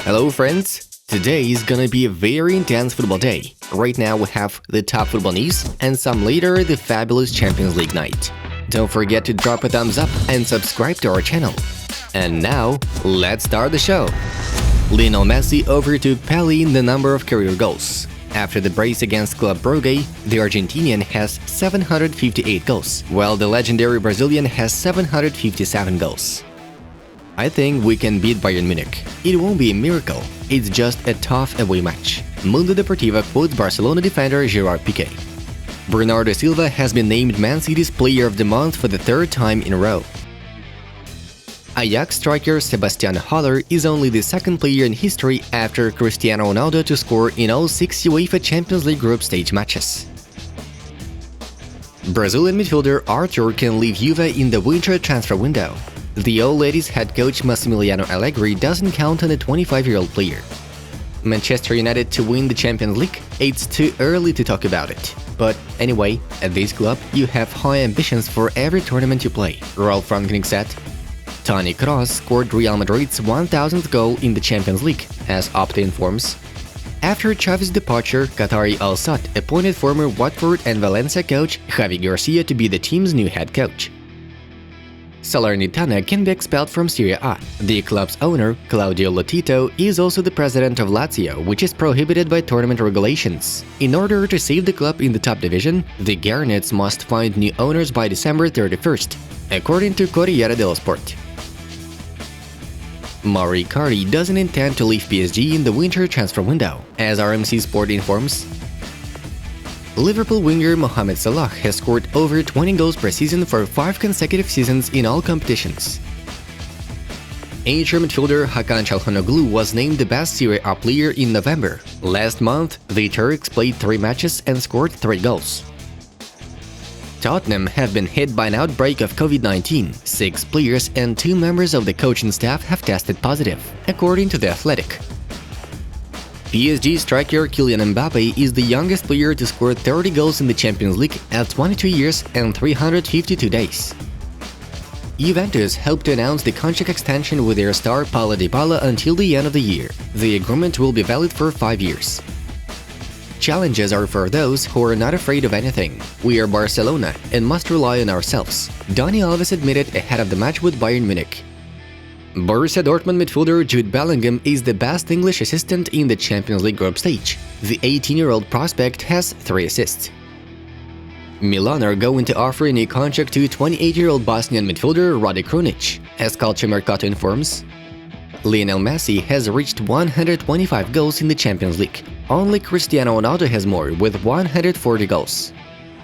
Hello friends! Today is gonna be a very intense football day. Right now we have the top football news and some later the fabulous Champions League night. Don't forget to drop a thumbs up and subscribe to our channel. And now, let's start the show! Lionel Messi overtook Pelé in the number of career goals. After the brace against Club Brugge, the Argentinian has 758 goals, while the legendary Brazilian has 757 goals. I think we can beat Bayern Munich. It won't be a miracle, it's just a tough away match. Mundo Deportivo quotes Barcelona defender Gerard Piqué. Bernardo Silva has been named Man City's Player of the Month for the third time in a row. Ajax striker Sebastian Haller is only the second player in history after Cristiano Ronaldo to score in all 6 UEFA Champions League group stage matches. Brazilian midfielder Arthur can leave Juve in the winter transfer window. The Old Ladies head coach Massimiliano Allegri doesn't count on the 25-year-old player. Manchester United to win the Champions League? It's too early to talk about it. But anyway, at this club, you have high ambitions for every tournament you play. Ralf Rangnick said. Toni Kroos scored Real Madrid's 1000th goal in the Champions League, as Opta informs. After Xavi's departure, Qatari Al Sadd appointed former Watford and Valencia coach Javi Garcia to be the team's new head coach. Salernitana can be expelled from Serie A. The club's owner, Claudio Lotito, is also the president of Lazio, which is prohibited by tournament regulations. In order to save the club in the top division, the Garnets must find new owners by December 31st, according to Corriere dello Sport. Mauro Icardi doesn't intend to leave PSG in the winter transfer window, as RMC Sport informs. Liverpool winger Mohamed Salah has scored over 20 goals per season for 5 consecutive seasons in all competitions. Inter midfielder Hakan Çalhanoğlu was named the best Serie A player in November. Last month, the Turks played 3 matches and scored 3 goals. Tottenham have been hit by an outbreak of COVID-19. 6 players and 2 members of the coaching staff have tested positive, according to The Athletic. PSG striker Kylian MBAPPE is the youngest player to score 30 goals in the Champions League at 22 years and 352 days. Juventus hope to announce the contract extension with their star Paulo Dybala until the end of the year. The agreement will be valid for 5 years. Challenges are for those who are not afraid of anything. We are Barcelona and must rely on ourselves, Dani Alves admitted ahead of the match with Bayern Munich. Borussia Dortmund midfielder Jude Bellingham is the best English assistant in the Champions League group stage. The 18-year-old prospect has 3 assists. Milan are going to offer a new contract to 28-year-old Bosnian midfielder Rade Krunic, as Calciomercato informs. Lionel Messi has reached 125 goals in the Champions League. Only Cristiano Ronaldo has more, with 140 goals.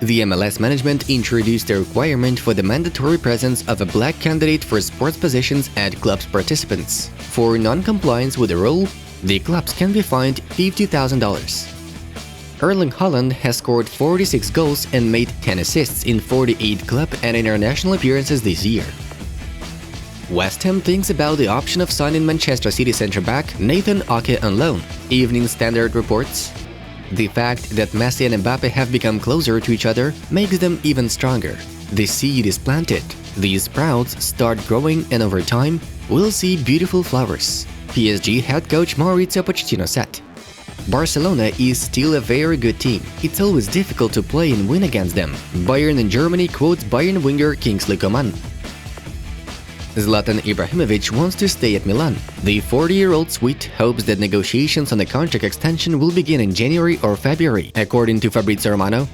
The MLS management introduced a requirement for the mandatory presence of a black candidate for sports positions at clubs participants. For non-compliance with the rule, the clubs can be fined $50,000. Erling Haaland has scored 46 goals and made 10 assists in 48 club and international appearances this year. West Ham thinks about the option of signing Manchester City centre-back Nathan Ake on loan, Evening Standard reports. The fact that Messi and Mbappe have become closer to each other makes them even stronger. The seed is planted, these sprouts start growing and over time, we'll see beautiful flowers, PSG head coach Mauricio Pochettino said. Barcelona is still a very good team. It's always difficult to play and win against them. Bayern in Germany quotes Bayern winger Kingsley Coman. Zlatan Ibrahimovic wants to stay at Milan. The 40-year-old Swede hopes that negotiations on the contract extension will begin in January or February, according to Fabrizio Romano.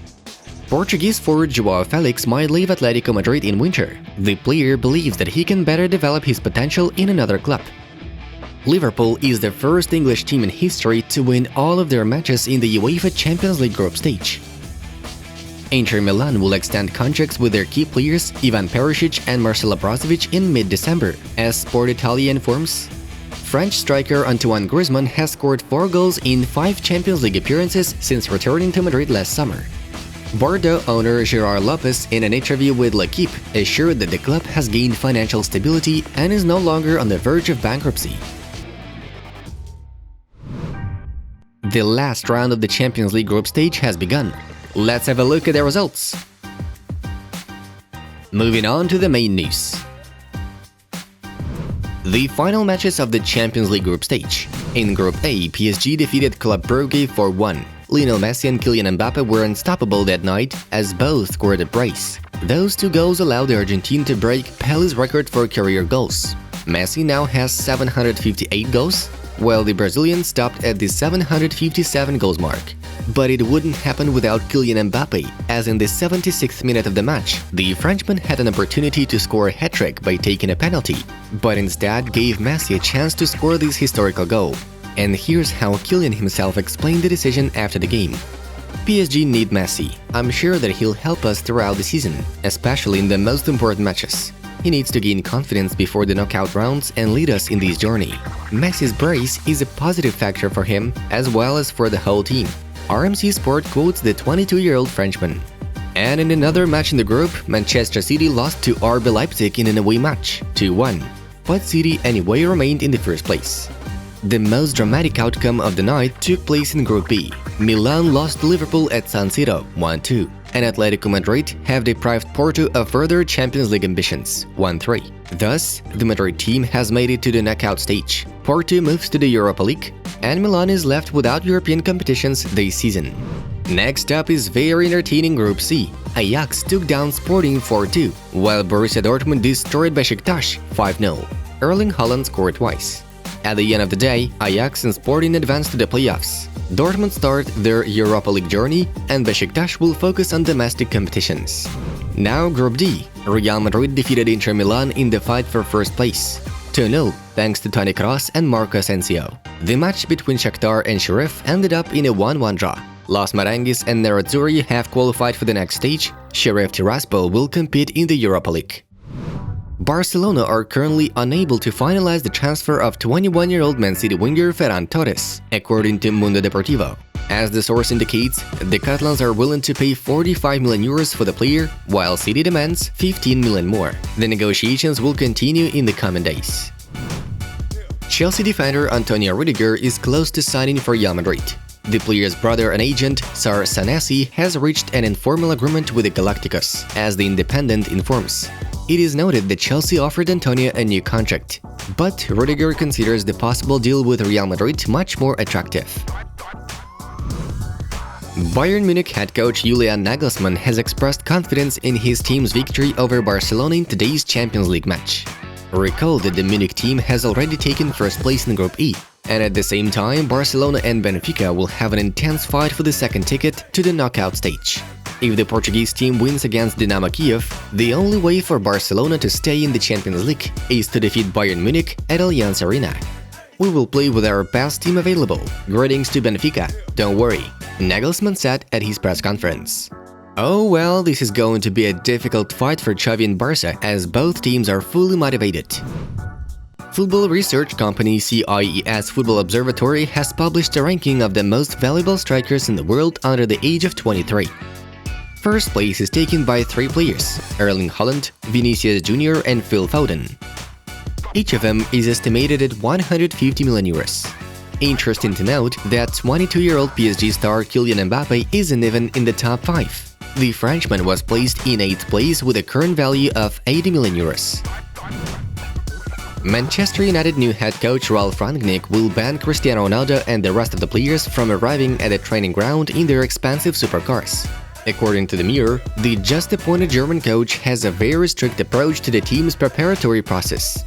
Portuguese forward João Felix might leave Atletico Madrid in winter. The player believes that he can better develop his potential in another club. Liverpool is the first English team in history to win all of their matches in the UEFA Champions League group stage. Inter Milan will extend contracts with their key players Ivan Perisic and Marcelo Brozovic in mid-December, as Sport Italia informs. French striker Antoine Griezmann has scored 4 goals in 5 Champions League appearances since returning to Madrid last summer. Bordeaux owner Gerard Lopez, in an interview with L'Équipe, assured that the club has gained financial stability and is no longer on the verge of bankruptcy. The last round of the Champions League group stage has begun. Let's have a look at the results. Moving on to the main news. The final matches of the Champions League group stage. In Group A, PSG defeated Club Brugge 4-1. Lionel Messi and Kylian MBAPPE were unstoppable that night as both scored a brace. Those two goals allowed the Argentine to break Pellé's record for career goals. Messi now has 758 goals, while the Brazilian stopped at the 757 goals mark. But it wouldn't happen without Kylian Mbappé, as in the 76th minute of the match, the Frenchman had an opportunity to score a hat-trick by taking a penalty, but instead gave Messi a chance to score this historical goal. And here's how Kylian himself explained the decision after the game. PSG need Messi. I'm sure that he'll help us throughout the season, especially in the most important matches. He needs to gain confidence before the knockout rounds and lead us in this journey. Messi's brace is a positive factor for him as well as for the whole team. RMC Sport quotes the 22-year-old Frenchman. And in another match in the group, Manchester City lost to RB Leipzig in an away match, 2-1. But City anyway remained in the first place. The most dramatic outcome of the night took place in Group B. Milan lost to Liverpool at San Siro, 1-2, and Atletico Madrid have deprived Porto of further Champions League ambitions, 1-3. Thus, the Madrid team has made it to the knockout stage. Porto moves to the Europa League, and Milan is left without European competitions this season. Next up is very entertaining Group C. Ajax took down Sporting 4-2, while Borussia Dortmund destroyed Besiktas 5-0. Erling Haaland scored twice. At the end of the day, Ajax and Sporting advanced to the playoffs. Dortmund start their Europa League journey, and Besiktas will focus on domestic competitions. Now Group D. Real Madrid defeated Inter Milan in the fight for first place, 2-0, thanks to Toni Kroos and Marco Asensio. The match between Shakhtar and Sheriff ended up in a 1-1 draw. Los Merengues and Nerazzurri have qualified for the next stage. Sheriff Tiraspol will compete in the Europa League. Barcelona are currently unable to finalize the transfer of 21-year-old Man City winger Ferran Torres, according to Mundo Deportivo. As the source indicates, the Catalans are willing to pay 45 million euros for the player, while City demands 15 million more. The negotiations will continue in the coming days. Chelsea defender Antonio Rudiger is close to signing for Real Madrid. The player's brother and agent, Sar Sanesi, has reached an informal agreement with the Galacticos, as The Independent informs. It is noted that Chelsea offered Antonio a new contract, but Rudiger considers the possible deal with Real Madrid much more attractive. Bayern Munich head coach Julian Nagelsmann has expressed confidence in his team's victory over Barcelona in today's Champions League match. Recall that the Munich team has already taken first place in Group E, and at the same time Barcelona and Benfica will have an intense fight for the second ticket to the knockout stage. If the Portuguese team wins against Dynamo Kiev, the only way for Barcelona to stay in the Champions League is to defeat Bayern Munich at Allianz Arena. We will play with our best team available. Greetings to Benfica, don't worry, Nagelsmann said at his press conference. Oh well, this is going to be a difficult fight for Xavi and Barca, as both teams are fully motivated. Football research company CIES Football Observatory has published a ranking of the most valuable strikers in the world under the age of 23. First place is taken by 3 players, Erling Haaland, Vinicius Jr. and Phil Foden. Each of them is estimated at 150 million euros. Interesting to note that 22-year-old PSG star Kylian Mbappé isn't even in the top 5. The Frenchman was placed in 8th place with a current value of 80 million euros. Manchester United new head coach Ralf Rangnick will ban Cristiano Ronaldo and the rest of the players from arriving at a training ground in their expensive supercars. According to the Mirror, the just-appointed German coach has a very strict approach to the team's preparatory process.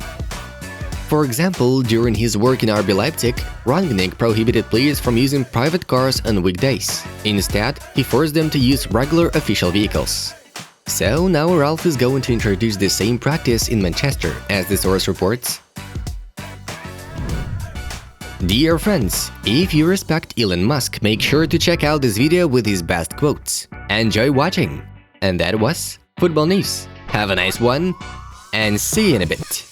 For example, during his work in RB Leipzig, Rangnick prohibited players from using private cars on weekdays. Instead, he forced them to use regular official vehicles. So now Ralf is going to introduce the same practice in Manchester, as the source reports. Dear friends, if you respect Elon Musk, make sure to check out this video with his best quotes. Enjoy watching! And that was Football News. Have a nice one, and see you in a bit.